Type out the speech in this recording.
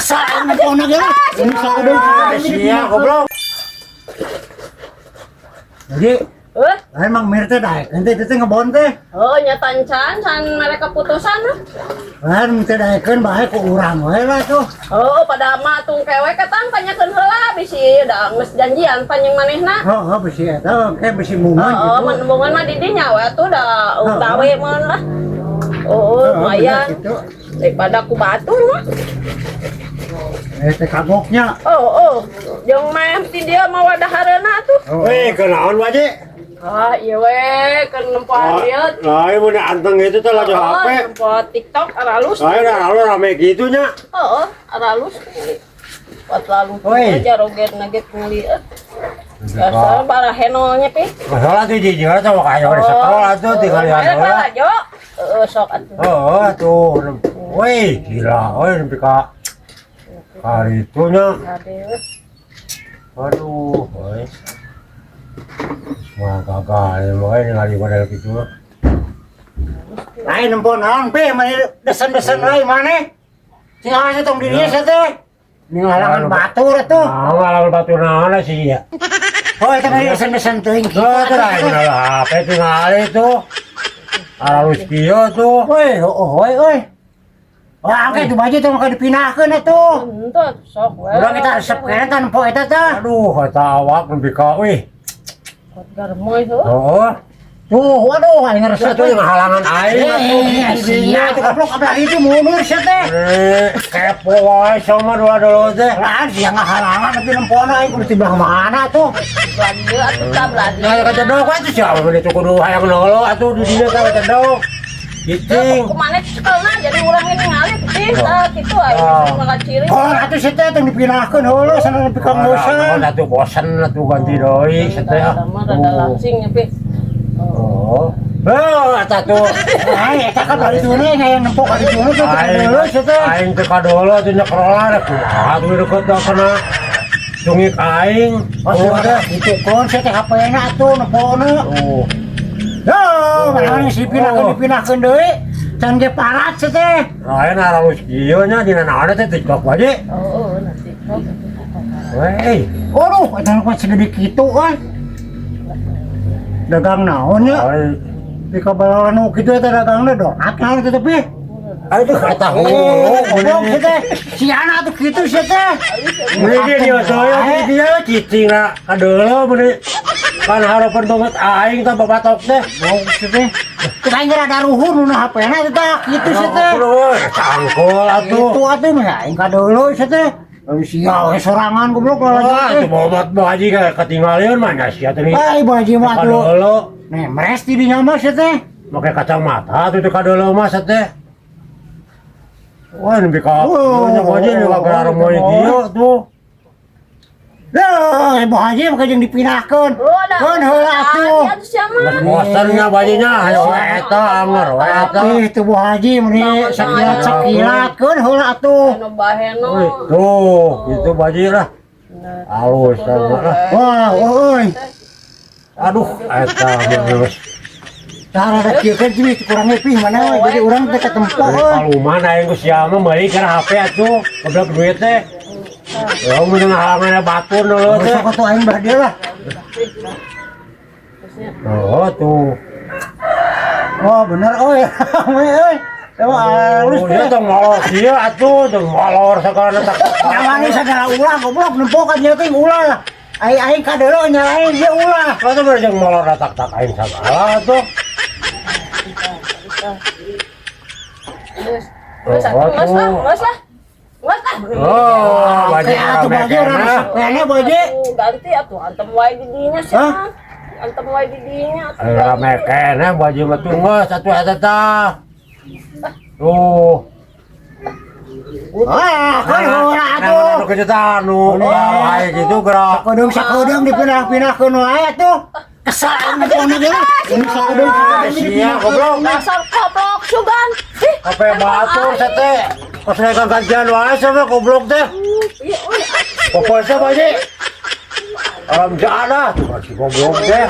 Kesalahan po na gano'n. Ini sa kadong. Siya goblok. Jadi, emang mirte dah. Nanti itu ngebon teh. Oh, nyatan can mereka putusan. Kan mirte dah kan bae ku urang we lah tuh. Oh, pada mah tung kewe katang tanyakeun heula bisi da geus janjian panjang manehna. Oh, bisi eta kayak bisi mungan Oh, gitu. menembungan mah di dinya we atuh da utawe mah lah. Oh, lumayan. Gitu. Daripada ku batur mah. Teh kagoknya. Oh, jeung meh ti dia mah wadahareuna tuh. Weh, kenaon waje? Ah, iya we, kan nempoan dia. Lain mun anteng itu teh lagi HP. Nempo TikTok aralus. Lain lalu rame gitunya. Oh, aralus. Buat lalu Oi. aja roget naget ngeliat. Biasa para henolnya pi. Masalah tuh jijik tuh kayak udah sekolah tuh tinggal lihat Ayo bola. Jo. Sok atuh. Oh, tuh. Woi, gila. Woi, sampai kali itunya. Aduh. Aduh, woi. Wah, gagal. Makanya ngali model gitu. Lain nempon naon pe mah desen-desen lain mana? Si aja tong di dieu teh. Ini halangan batur atuh. Ah, ngalang batu naon sih ya. Oh, eta mah desen-desen teuing kitu. Oh, tuh lain HP tinggal itu. Aralus kieu tuh. Woi, oi. Wah, angke itu baju tuh maka dipindahkeun atuh. Entah sok we. Urang kita resep kene tan po eta teh. Aduh, kata awak nepi ka euy. Garmoy tuh. Oh, Tuh, waduh, aing resep itu yang halangan air atuh di sia teh goblok abah itu mundur sia teh. Kepo wae sama dua teh. Lah, sia ngahalangan tapi nempona aing kudu timbah mana tuh. Belanja atuh tak belanja. Nah, kata dok itu siapa mun itu kudu hayang nolo atuh di dieu ka kata dok. Gicing. Kumaha sekolna jadi urang ini ngalit sih kitu aya maka ciri. Oh, atuh sia teh tong dipindahkeun heula sana nepi ka Oh, ngosan. atuh bosan atuh ganti deui Saya mah rada langsing ya pi. Oh. Oh, eta tuh. Ai, eta kan bari tune yang nempok ka ditune tuh heula sia teh. Aing teh kadolo atuh nyekerola rek kumaha atuh deket da kana tungik aing. Oh, ada itu kon sia teh HP-na atuh nempona. Oh. Yo, mana si dipindahkeun deui. Can ge parat sia teh. Lain aralus kieu nya dina naon teh TikTok wae. Oh, nanti. Weh. Waduh, eta mah segede kitu kan. Dagang naon nya? Di kabalawan nu kitu eta dagangna donat naon kitu teh. Aduh kata Goblok sia teh. Si anak tuh kitu sia teh. Meni dia soyo dia cicing na kadeuleum meni. Kan harapan banget aing teh babatok teh. Mau sia teh. Kita aing ada ruhun nu HP-na teh kitu sia teh. Cangkol atuh. Itu atuh mah aing kadeuleuh sia teh. Sia we sorangan goblok Wah, lagi. itu momat baji ka ketinggalan mah nya sia teh. Ai baji mah tuh. Kadeuleum Nih, meres di dinya mah sia teh. make kacamata tuh kadeuleum mah teh. Wah, nepi ka nya baji nu ka gelar moy kieu tuh. Lah, Ibu Haji mah jeung dipindahkeun. Keun heula atuh. Bosan nya bajinya hayo eta anger we eta. Ih, tuh Bu Haji meni sakilat keun heula atuh. Anu baheno. Tuh, itu baji lah. Halus lah. Wah, euy. Aduh, eta geus. Cara da kieu kan jadi kurang lebih mana we, jadi urang teh ketempo euy. Kaluman aing geus sia mah meuli kana HP atuh. Goblok duit teh. Ya mun halangan batur dulu teh. Sok atuh aing bah dia lah. Oh, tuh. Oh, bener euy. Euy. Coba halus Oh, dia teh. tong molor kieu atuh, tong molor sakana tak. Nyawani sagala ulah goblok nempokan ieu teh ulah. Aing kadeuleuh nyalain ieu ulah. Atuh bener jeung molor tak aing sagala atuh. Geus lah. Oh, baji Atuh rame baju urang kena. sepele baje. Ganti atuh antem wae di dinya sia. Antem wae di dinya atuh. Rame kena baji mah tunggus atuh eta tah. Tuh. Kan heula atuh. Anu kejutan nu wae gitu gerak. Sakedeung dipindah-pindahkeun wae atuh. Kesalahan nepona ge. Ini sakedeung Sia goblok. Dasar goblok sugan. Apa batur sate? Pas naik gajian wae sama goblok teh. Pokoknya baji. Alam jana tuh masih goblok teh.